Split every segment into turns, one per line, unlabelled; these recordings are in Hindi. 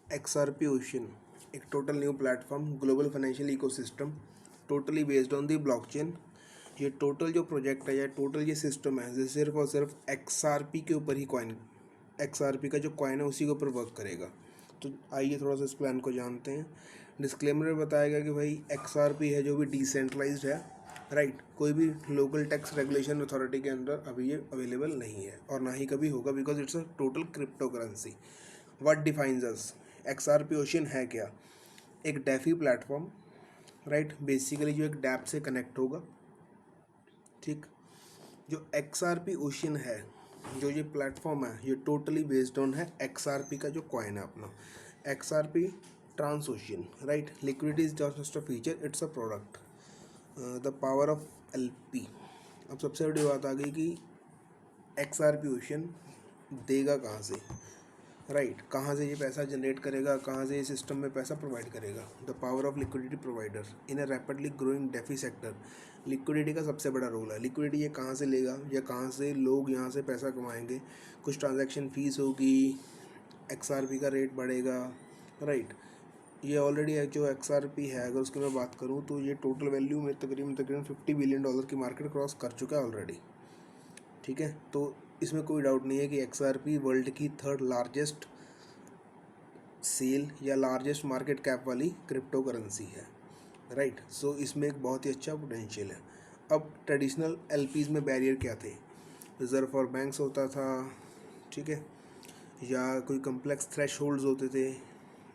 XRP Ocean, एक total new platform, global financial ecosystem, totally based on the blockchain. ये टोटल जो प्रोजेक्ट है या टोटल ये सिस्टम है, ये सिर्फ और सिर्फ XRP के ऊपर ही कॉइन, XRP का जो कॉइन है उसी के ऊपर वर्क करेगा। तो आइए थोड़ा सा इस प्लान को जानते हैं। डिस्क्लेमर में बताया गया कि भाई XRP है जो भी डिसेंट्रलाइज्ड है, राइट। कोई भी लोकल टैक्स रेगुलेशन अथॉरिटी के अंदर अभी ये अवेलेबल नहीं है और ना ही कभी होगा, because it's a total crypto currency. What defines us? XRP ocean है क्या? एक डेफी प्लेटफॉर्म, राइट, बेसिकली जो एक डैप से कनेक्ट होगा, ठीक। जो XRP ओशन है, जो ये प्लेटफॉर्म है, ये टोटली बेस्ड ऑन है XRP का जो कॉइन है अपना, XRP trans ocean, right. Liquidity is just a feature, it's a product. The power of LP। अब सबसे बड़ी बात आ गई कि XRP ओशन देगा कहाँ से, राइट, कहाँ से ये पैसा जनरेट करेगा, कहाँ से ये सिस्टम में पैसा प्रोवाइड करेगा। The power of liquidity provider in a rapidly growing DeFi sector. Liquidity का सबसे बड़ा रोल है। लिक्विडिटी ये कहाँ से लेगा या कहाँ से लोग यहाँ से पैसा कमाएंगे? कुछ ट्रांजैक्शन फीस होगी, XRP का रेट बढ़ेगा, राइट। ये ऑलरेडी है जो XRP है, अगर उसकी मैं बात करूँ तो ये टोटल वैल्यू में तकरीबन $50 बिलियन की मार्केट क्रॉस कर चुका है ऑलरेडी, ठीक है। तो इसमें कोई डाउट नहीं है कि XRP वर्ल्ड की थर्ड लार्जेस्ट सेल या लार्जेस्ट मार्केट कैप वाली क्रिप्टो करेंसी है, राइट। सो इसमें एक बहुत ही अच्छा पोटेंशियल है। अब ट्रेडिशनल LPs में बैरियर क्या थे? रिजर्व फॉर बैंक्स होता था, ठीक है, या कोई कम्प्लेक्स थ्रेश होल्ड्स होते थे,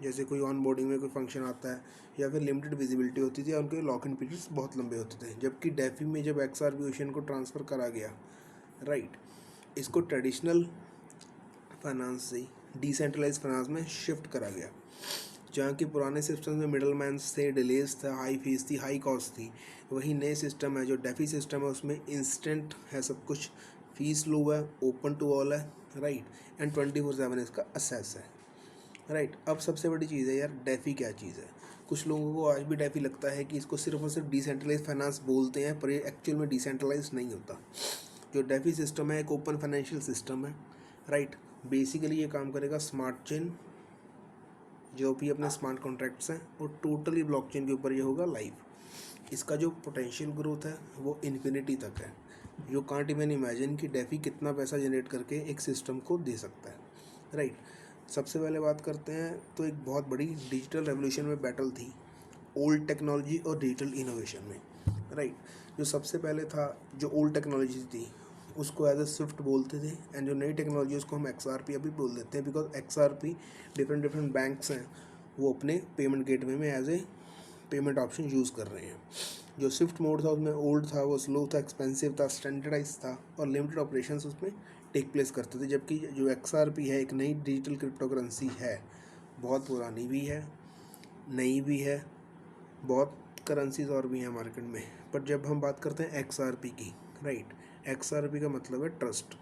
जैसे कोई ऑन बोर्डिंग में कोई फंक्शन आता है, या फिर लिमिटेड विजिबिलिटी होती थी, या उनके लॉक इन पीरियड्स बहुत लंबे होते थे। जबकि डेफी में जब XRP ओशन को ट्रांसफ़र करा गया, राइट, इसको ट्रेडिशनल फाइनेंस से डिसेंट्रलाइज फाइनेंस में शिफ्ट करा गया। जहाँ की पुराने सिस्टम में मिडल मैन थे, डिलेज था, हाई फीस थी, हाई कॉस्ट थी, वही नए सिस्टम है जो डेफी सिस्टम है, उसमें इंस्टेंट है सब कुछ, फीस लो है, ओपन टू ऑल है, राइट, एंड 24/7 इसका असेस है, राइट। अब सबसे बड़ी चीज़ है यार, डेफी क्या चीज़ है? कुछ लोगों को आज भी डेफी लगता है कि इसको सिर्फ और सिर्फ डिसेंट्रलाइज फाइनेंस बोलते हैं, पर ये एक्चुअल में डिसेंट्रलाइज नहीं होता। जो डेफी सिस्टम है एक ओपन फाइनेंशियल सिस्टम है, राइट। बेसिकली ये काम करेगा स्मार्ट चेन, जो भी अपने स्मार्ट कॉन्ट्रैक्ट्स हैं, और टोटली ब्लॉकचेन के ऊपर ये होगा लाइव। इसका जो पोटेंशियल ग्रोथ है वो इन्फिनिटी तक है। यू कांट इवन इमेजिन कि डेफी कितना पैसा जनरेट करके एक सिस्टम को दे सकता है, राइट। सबसे पहले बात करते हैं तो एक बहुत बड़ी डिजिटल रेवोल्यूशन में बैटल थी, ओल्ड टेक्नोलॉजी और डिजिटल इनोवेशन में, राइट। जो सबसे पहले था, जो ओल्ड टेक्नोलॉजी थी उसको एज ए स्विफ्ट बोलते थे, एंड जो नई टेक्नोलॉजी उसको हम XRP अभी बोल देते हैं, because XRP different different banks हैं वो अपने पेमेंट गेटवे में as a payment option use कर रहे हैं। जो स्विफ्ट मोड था उसमें ओल्ड था, वो स्लो था, एक्सपेंसिव था, स्टैंडर्डाइज था, और लिमिटेड ऑपरेशंस उसमें टेक प्लेस करते थे। जबकि जो XRP है एक नई डिजिटल क्रिप्टो करेंसी है, बहुत पुरानी भी है, नई भी है, बहुत करेंसीज और भी हैं मार्केट में। पर जब हम बात करते हैं XRP की, राइट, XRP का मतलब है ट्रस्ट,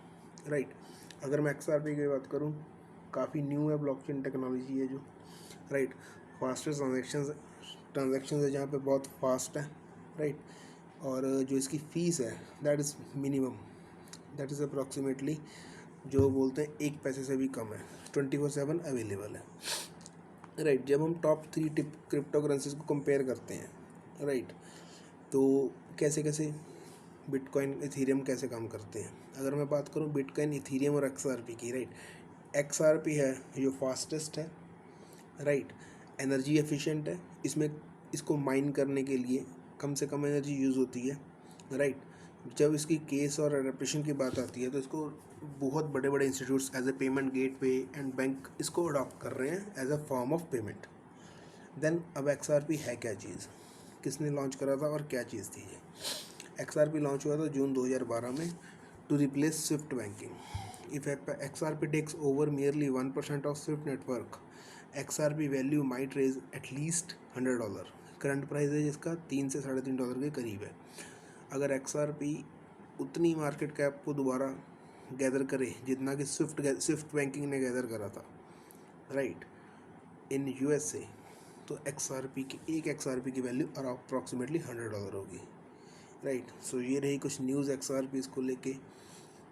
राइट। अगर मैं XRP की बात करूँ, काफ़ी न्यू है, ब्लॉकचेन टेक्नोलॉजी है जो, राइट। फास्टेस्ट ट्रांजेक्शन है जहाँ पे बहुत फास्ट है, राइट। और जो इसकी फ़ीस है that is minimum, that is approximately, जो बोलते हैं 1 पैसे से भी कम है, 24/7 अवेलेबल है, राइट। जब हम टॉप 3 टिप क्रिप्टो करेंसीज को कंपेयर करते हैं, राइट, तो कैसे कैसे बिटकॉइन इथीरियम कैसे काम करते हैं। अगर मैं बात करूं बिटकॉइन इथीरियम और XRP की, राइट, XRP है जो फास्टेस्ट है, राइट, एनर्जी एफिशिएंट है, इसमें इसको माइन करने के लिए कम से कम एनर्जी यूज़ होती है, राइट। जब इसकी केस और एडेप्टेशन की बात आती है तो इसको बहुत बड़े बड़े institutes as a payment gateway and bank इसको अडॉप्ट कर रहे हैं as a form of payment. Then अब XRP है क्या चीज़, किसने लॉन्च करा था और क्या चीज़ थी ये? XRP लॉन्च हुआ था जून 2012 में to replace Swift banking. If XRP takes over nearly 1% of Swift network, XRP value might raise at least $100। Current price है जिसका $3 से $3.5 के करीब है। अगर XRP उतनी मार्केट कैप को दोबारा गैदर करे जितना कि स्विफ्ट बैंकिंग ने गैदर करा था, राइट, इन USA, तो एक XRP की वैल्यू अप्रॉक्सीमेटली $100 होगी, राइट। सो ये रही कुछ न्यूज़ XRP को लेके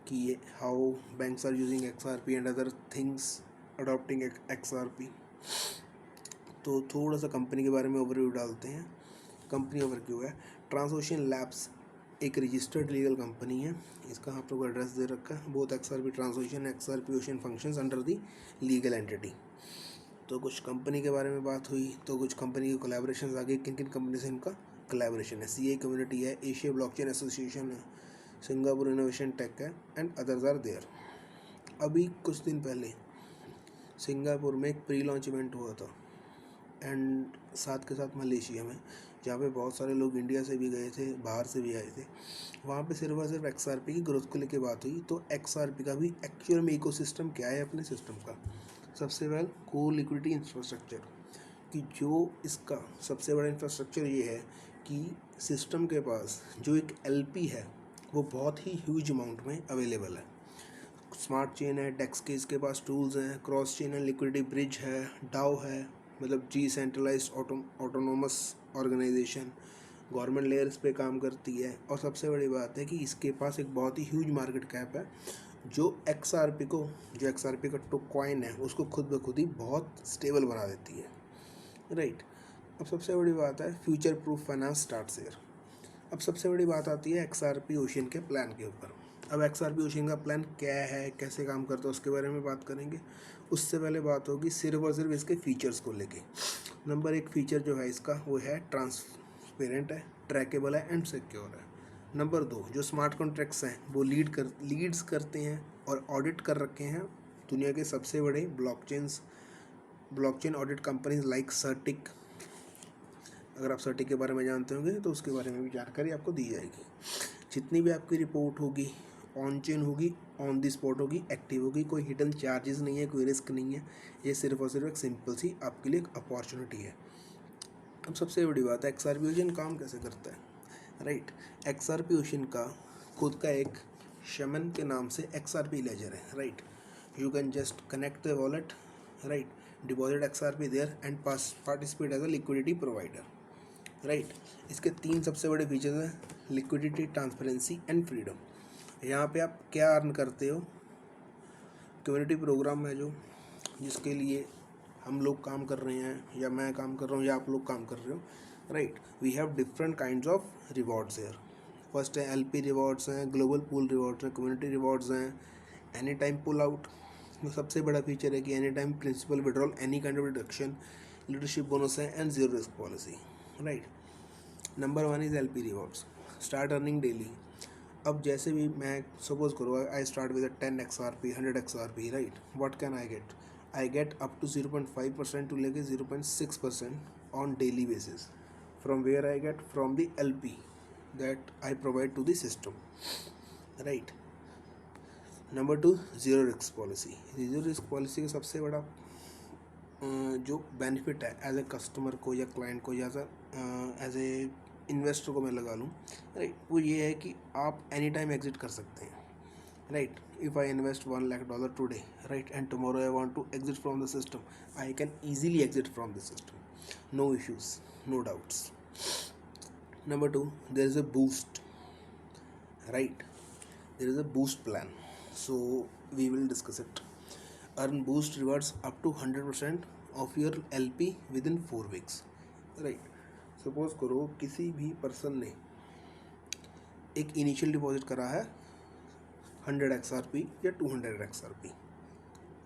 कि ये how banks are using XRP and other things adopting XRP। तो थोड़ा सा कंपनी के बारे में ओवरव्यू डालते हैं। कंपनी ओवरव्यू है, ट्रांसओशियन लैब्स एक रजिस्टर्ड लीगल कंपनी है। इसका आप लोग एड्रेस दे रखा है, both XRP ट्रांसओशियन XRP ocean functions under the legal entity. तो कुछ कंपनी के बारे में बात हुई, तो कुछ कंपनी के कोलैबोरेशन आगे, किन किन कंपनी से इनका कोलैबोरेशन है। CA कम्युनिटी है, एशिया ब्लॉकचेन एसोसिएशन है, सिंगापुर इनोवेशन टेक है एंड अदर्स आर देयर। अभी कुछ दिन पहले सिंगापुर में एक प्री लॉन्च इवेंट हुआ था एंड साथ के साथ मलेशिया में, जहाँ पे बहुत सारे लोग इंडिया से भी गए थे, बाहर से भी आए थे। वहाँ पे सिर्फ और सिर्फ XRP की ग्रोथ को लेके बात हुई। तो XRP का भी एक्चुअल में इकोसिस्टम क्या है अपने सिस्टम का। सबसे पहले कोर लिक्विडिटी इंफ्रास्ट्रक्चर, कि जो इसका सबसे बड़ा इंफ्रास्ट्रक्चर ये है कि सिस्टम के पास जो एक LP है वो बहुत ही ह्यूज अमाउंट में अवेलेबल है। स्मार्ट चेन है, डेक्स के इसके पास टूल्स हैं, क्रॉस चेन है, लिक्विडिटी ब्रिज है, डाओ है, मतलब decentralised autonomous organisation, government layers पे काम करती है। और सबसे बड़ी बात है कि इसके पास एक बहुत ही ह्यूज मार्केट कैप है, जो XRP का कॉइन है उसको खुद ब खुद ही बहुत स्टेबल बना देती है, राइट। अब सबसे बड़ी बात है future proof finance starts here. अब सबसे बड़ी बात आती है XRP ओशियन के प्लान के ऊपर। अब XRP ओशियन का प्लान क्या है, कैसे काम करता है, उसके बारे में बात करेंगे। उससे पहले बात होगी सिर्फ और सिर्फ इसके फीचर्स को लेके। नंबर 1 फीचर जो है इसका वो है ट्रांसपेरेंट है, ट्रैकेबल है एंड सिक्योर है। नंबर 2 जो स्मार्ट कॉन्ट्रैक्ट्स हैं वो लीड्स करते हैं और ऑडिट कर रखे हैं दुनिया के सबसे बड़े ब्लॉकचेन ऑडिट कंपनीज लाइक सर्टिक। अगर आप सर्टिक के बारे में जानते होंगे तो उसके बारे में भी जानकारी आपको दी जाएगी। जितनी भी आपकी रिपोर्ट होगी ऑन चेन होगी, ऑन दी स्पॉट होगी, एक्टिव होगी, कोई हिडन चार्जेस नहीं है, कोई रिस्क नहीं है। ये सिर्फ और सिर्फ एक सिंपल सी आपके लिए एक अपॉर्चुनिटी है। अब सबसे बड़ी बात है XRP ओशियन काम कैसे करता है, राइट। XRP ओशियन का खुद का एक शमन के नाम से XRP लेजर है, right. You can just connect the wallet, right, deposit XRP there and participate as a liquidity provider, right. इसके 3 सबसे बड़े फीचर्स हैं, लिक्विडिटी, ट्रांसपेरेंसी एंड फ्रीडम। यहाँ पे आप क्या अर्न करते हो, कम्युनिटी प्रोग्राम है जो जिसके लिए हम लोग काम कर रहे हैं, या मैं काम कर रहा हूँ, या आप लोग काम कर रहे हो, right. We have different kinds of rewards here. First है LP रिवॉर्ड्स हैं, ग्लोबल पूल रिवॉर्ड्स हैं, कम्युनिटी रिवॉर्ड्स हैं, एनी टाइम पुल आउट। जो सबसे बड़ा फीचर है कि any time principal withdrawal, any kind of deduction, leadership bonus है and zero risk policy, right. Number 1 is LP rewards, start earning daily. अब जैसे भी मैं सपोज करो I start with 10 XRP 100 XRP, right, what can I get up to 0.5% to लेके 0.6% on daily basis. From where I get, from the LP that I provide to the system, right. Number 2 zero risk policy. Zero risk policy का सबसे बड़ा जो बेनिफिट है एज ए कस्टमर को या क्लाइंट को या एज ए इन्वेस्टर को मैं लगा लूँ, राइट, वो ये है कि आप एनी टाइम एग्जिट कर सकते हैं, right. If I invest $1 lakh today, right, and tomorrow I want to exit from the system, I can easily exit from the system, no issues, no doubts. Number 2 there is a boost, right, there is a boost plan, so we will discuss it. Earn boost rewards up to 100% of your LP within 4 weeks, right. Suppose करो किसी भी पर्सन ने एक इनिशियल डिपॉजिट करा है 100 XRP या 200 XRP,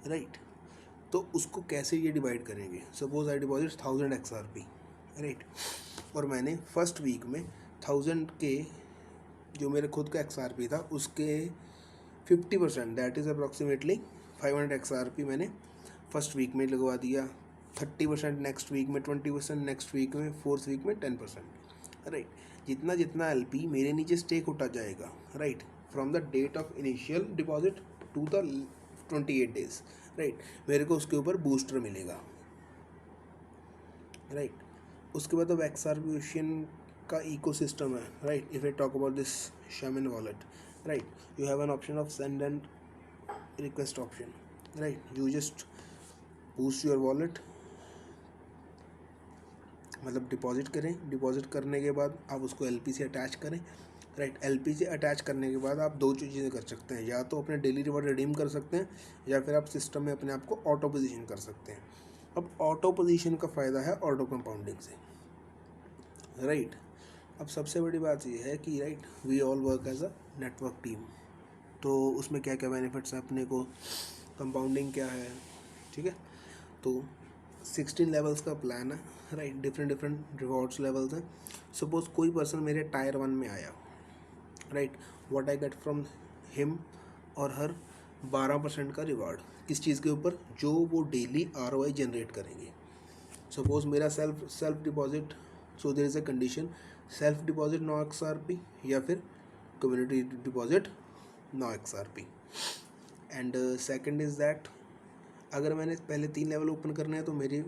राइट। तो उसको कैसे ये डिवाइड करेंगे, suppose I deposit 1000 XRP, right, और मैंने फर्स्ट वीक में 1000 के जो मेरे खुद का XRP था उसके 50% दैट इज़ अप्रॉक्सीमेटली 500 XRP मैंने फर्स्ट वीक में लगवा दिया, 30% नेक्स्ट वीक में, 20% नेक्स्ट वीक में, 4th वीक में 10%, राइट। जितना जितना LP मेरे नीचे स्टेक होता जाएगा, right, from the date of initial deposit to the 28 days, right, मेरे को उसके ऊपर बूस्टर मिलेगा, राइट। उसके बाद अब XRP ओशियन का इकोसिस्टम है, right. If I talk about this shaman wallet, right, you have an option of sand and request option, right. You just boost your wallet, मतलब डिपॉजिट करें, डिपॉजिट करने के बाद आप उसको LP से अटैच करें, राइट। LP से अटैच करने के बाद आप 2 चीज़ें कर सकते हैं, या तो अपने डेली रिवॉर्ड रिडीम कर सकते हैं या फिर आप सिस्टम में अपने आप को ऑटो पोजीशन कर सकते हैं, अब ऑटो पोजीशन का फ़ायदा है ऑटो कंपाउंडिंग से, राइट। अब सबसे बड़ी बात ये है कि right we all work as a network team, तो उसमें क्या क्या बेनिफिट्स हैं अपने को, कंपाउंडिंग क्या है, ठीक है। तो 16 लेवल्स का प्लान है, राइट, डिफरेंट रिवॉर्ड्स लेवल्स हैं। सपोज कोई पर्सन मेरे टायर 1 में आया, right, what I get from him और हर 12% का रिवार्ड, किस चीज़ के ऊपर, जो वो डेली ROI जनरेट करेंगे। सपोज मेरा self deposit, so there is a condition, self deposit 9 XRP या फिर community deposit 9 XRP। And second is that अगर मैंने पहले 3 लेवल ओपन करने हैं तो मेरे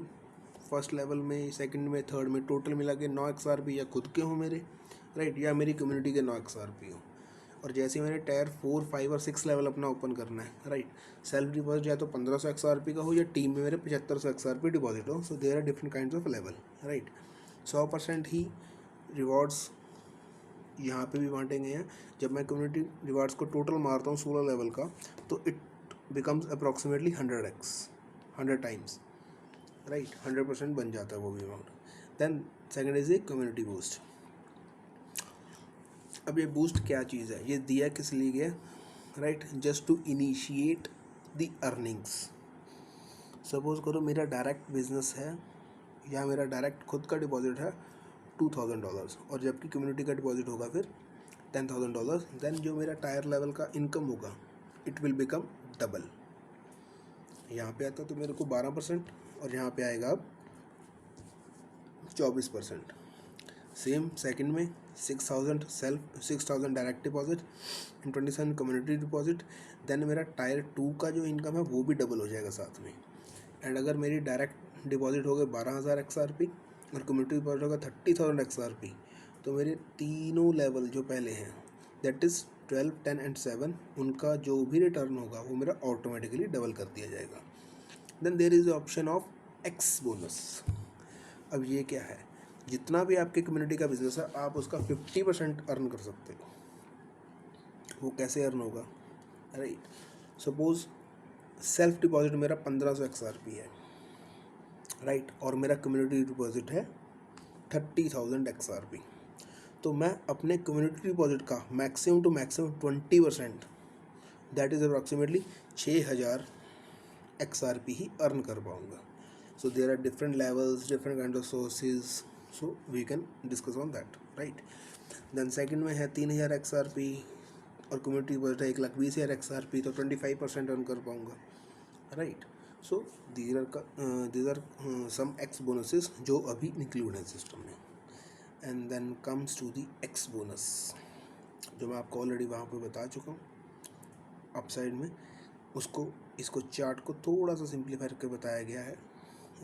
फर्स्ट लेवल में, सेकंड में, थर्ड में टोटल मिला के 9 XRP या खुद के हों मेरे, राइट, या मेरी कम्युनिटी के 9 XRP हो। और जैसे मैंने टायर 4, 5 और 6 लेवल अपना ओपन करना है, राइट, सेल्फ डिपॉजिट या तो 1500 XRP का हो या टीम में मेरे 7500 XRP डिपॉजिट हो। So there are different kinds of level, right. 100% ही रिवॉर्ड्स यहाँ पे भी बांटेंगे हैं। जब मैं कम्युनिटी रिवार्ड्स को टोटल मारता हूँ 16 लेवल का, तो it becomes approximately 100 times, right, 100% बन जाता है वो भी अमाउंट। Then second is a community boost. अब ये बूस्ट क्या चीज़ है, ये दिया किस लिए गया, right, just to initiate the earnings. Suppose करो मेरा डायरेक्ट बिजनेस है या मेरा डायरेक्ट खुद का डिपॉजिट है $2000 और जबकि कम्युनिटी का डिपॉजिट होगा फिर $10,000, देन जो मेरा टायर लेवल का इनकम होगा इट विल बिकम डबल। यहाँ पे आता तो मेरे को 12% और यहाँ पे आएगा अब 24%। सेम सेकंड में 6,000 direct deposit and 27 community deposit, then मेरा टायर 2 का जो इनकम है वो भी डबल हो जाएगा साथ में। एंड अगर मेरी डायरेक्ट डिपॉजिट हो गए 12,000 XRP और कम्युनिटी डिपॉजिट होगा 30,000 XRP, तो मेरे तीनों लेवल जो पहले हैं दैट इज़ 12, 10 एंड 7, उनका जो भी रिटर्न होगा वो मेरा ऑटोमेटिकली डबल कर दिया जाएगा। Then there is option of X bonus. अब ये क्या है, जितना भी आपके कम्युनिटी का बिजनेस है आप उसका 50% अर्न कर सकते हो। वो कैसे अर्न होगा, राइट, सपोज सेल्फ डिपॉजिट मेरा 1500 XRP है, राइट, और मेरा कम्युनिटी डिपॉजिट है 30,000 XRP, तो मैं अपने कम्युनिटी डिपॉजिट का maximum to maximum 20%, that is approximately 6,000 XRP ही अर्न कर पाऊँगा। So there are different levels, different kind of sources, so we can discuss on that, right. Then second में है 3,000 XRP और कम्युनिटी डिपॉजिट है 1,20,000 XRP, तो 25% अर्न कर पाऊँगा, right. So these are some X bonuses जो अभी इंक्लूड है सिस्टम में। And then comes to the X bonus, जो मैं आपको ऑलरेडी वहाँ पे बता चुका हूँ अप साइड में। उसको इसको चार्ट को थोड़ा सा सिंप्लीफाई करके बताया गया है,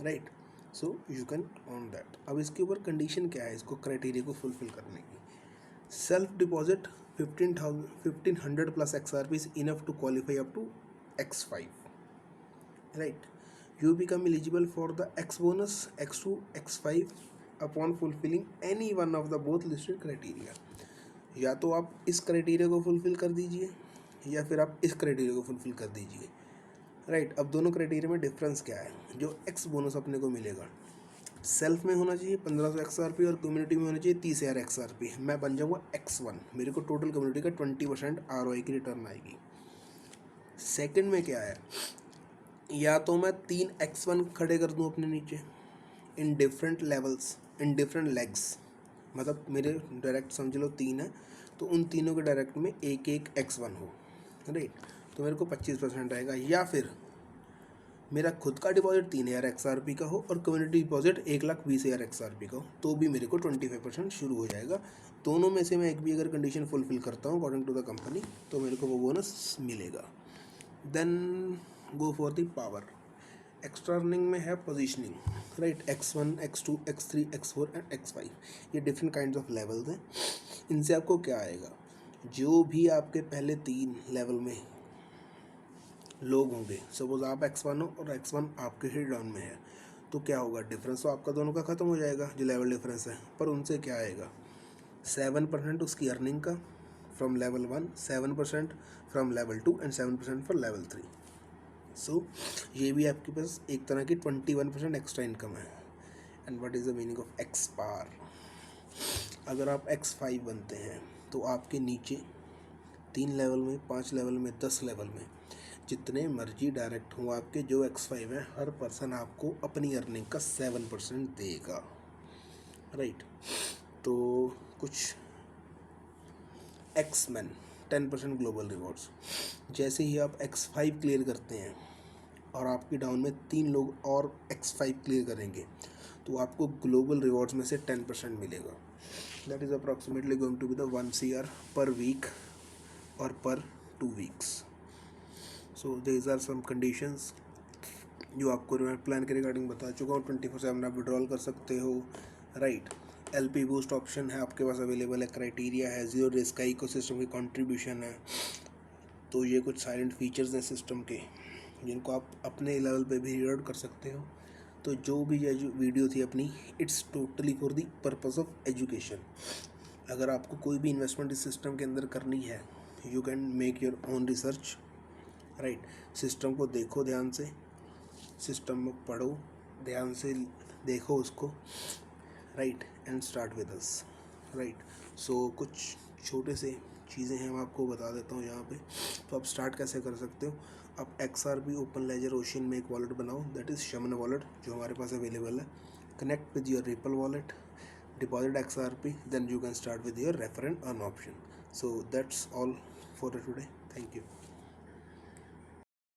right, so you can on that. अब इसके ऊपर कंडीशन क्या है इसको क्राइटेरिया को फुलफिल करने की। Self deposit 1500 plus XRP is enough to qualify up to X5, right, you become eligible for the X bonus X2 X5 upon fulfilling any one of the both listed criteria। या तो आप इस क्राइटेरिया को फुलफिल कर दीजिए या फिर आप इस क्राइटेरिया को फुलफिल कर दीजिए, राइट। अब दोनों क्राइटेरिया में डिफरेंस क्या है, जो एक्स बोनस अपने को मिलेगा सेल्फ में होना चाहिए 1500 XRP और कम्युनिटी में होना चाहिए 30,000 XRP, मैं बन जाऊँगा X1, मेरे को टोटल कम्युनिटी का 20% ROI की रिटर्न आएगी। सेकंड में क्या है, या तो मैं 3 X1 खड़े कर दूं अपने नीचे in different levels, in different legs, मतलब मेरे डायरेक्ट समझ लो 3 है तो उन तीनों के डायरेक्ट में एक एक X1 हो, राइट, तो मेरे को 25% आएगा। या फिर मेरा खुद का डिपॉजिट 3,000 XRP का हो और कम्युनिटी डिपॉजिट 1,20,000 XRP का हो, तो भी मेरे को 25% शुरू हो जाएगा। दोनों में से मैं एक भी अगर कंडीशन फुलफिल करता हूँ अकॉर्डिंग टू द कंपनी, तो मेरे को वो बोनस मिलेगा। Then go for the power. Extra earning में है positioning, right, X1 X2 X3 X4 and X5, ये डिफरेंट काइंड्स ऑफ लेवल्स हैं। इनसे आपको क्या आएगा, जो भी आपके पहले 3 लेवल में लोग होंगे, सपोज आप X1 हो और X1 आपके ही डाउन में है, तो क्या होगा, डिफरेंस तो आपका दोनों का ख़त्म हो जाएगा जो लेवल डिफरेंस है, पर उनसे क्या आएगा 7% उसकी अर्निंग का from level 1, 7% from level 2 and 7% for level 3। So ये भी आपके पास एक तरह की 21% एक्स्ट्रा इनकम है। And what is the meaning of x bar? अगर आप X5 बनते हैं तो आपके नीचे 3 लेवल में, 5 लेवल में, 10 लेवल में जितने मर्जी डायरेक्ट हों आपके जो X5 हैं, हर पर्सन आपको अपनी अर्निंग का 7% देगा, राइट। तो कुछ X-Men 10% ग्लोबल रिवॉर्ड्स, जैसे ही आप X5 क्लियर करते हैं और आपकी डाउन में 3 लोग और X5 क्लियर करेंगे तो आपको ग्लोबल रिवॉर्ड्स में से 10% मिलेगा। That is approximately going to be the 1 CR per week और पर 2 weeks. So these are some conditions जो आपको मैं प्लान के रिगार्डिंग बता चुका हूँ। 24/7 आप विड्रॉल कर सकते हो, राइट। LP बूस्ट ऑप्शन है आपके पास अवेलेबल है, क्राइटेरिया है, जीरो रिस्क का इकोसिस्टम की कंट्रीब्यूशन है। तो ये कुछ साइलेंट फीचर्स हैं सिस्टम के जिनको आप अपने लेवल पे भी रीड आउट कर सकते हो। तो जो भी ये जो वीडियो थी अपनी, it's totally for the purpose of education. अगर आपको कोई भी इन्वेस्टमेंट इस सिस्टम के अंदर करनी है, you can make your own research, right. System को देखो ध्यान से, सिस्टम में पढ़ो ध्यान से, देखो उसको, right, and start with us, right. So कुछ छोटे से चीज़ें हैं मैं आपको बता देता हूँ यहाँ पे। तो आप स्टार्ट कैसे कर सकते हो? आप XRP ओपन लेजर ओशियन में एक वॉलेट बनाओ, दैट इज़ शमन वॉलेट, जो हमारे पास अवेलेबल है। Connect with your ripple wallet, deposit XRP, then you can start with your refer and earn option. So that's all for today. Thank you.